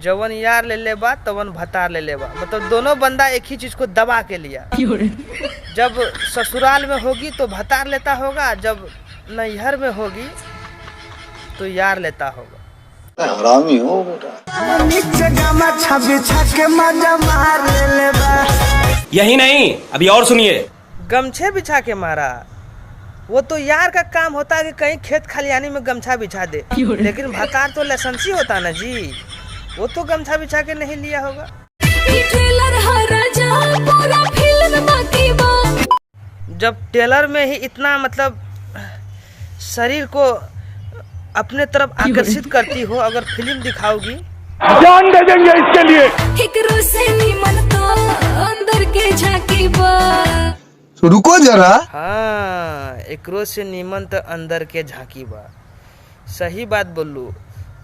जवन यार ले लेबा तवन भतार ले लेबा, मतलब दोनों बंदा एक ही चीज को दबा के लिया। जब ससुराल में होगी तो भतार लेता होगा, जब नैहर में होगी तो यार लेता होगा। हरामी हो बेटा। यही नहीं, अभी और सुनिए। गमछे बिछा के मारा, वो तो यार का काम होता है कि कहीं खेत खलियानी में गमछा बिछा दे, लेकिन भतार तो लाइसेंसी होता ना जी, वो तो गमछा बिछा के नहीं लिया होगा। जब टेलर में ही इतना मतलब शरीर को अपने तरफ आकर्षित करती हो, अगर फिल्म दिखाओगी जान दे देंगे इसके लिए। तो रुको जरा। हाँ, एकरो से नीमन तो अंदर के झांकी बा। सही बात बोलू,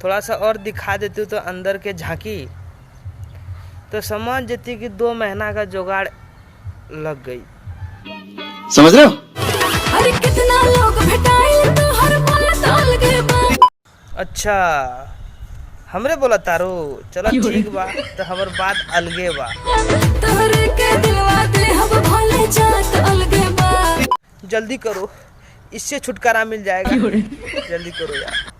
थोड़ा सा और दिखा देती तो अंदर के झांकी तो समझ जाती कि 2 महीना का जुगाड़ लग गई। समझ रहे हो? अरे कितना लोग भेटाइल तो हर बात अलगे बा। अच्छा, हमरे बोला तारू, चलो ठीक बा, तो हमर बात अलगे बा। तोहरे के दिलवा दे हम भले जात अलगे बा। जल्दी करो, इससे छुटकारा मिल जाएगा। जल्दी करो यार।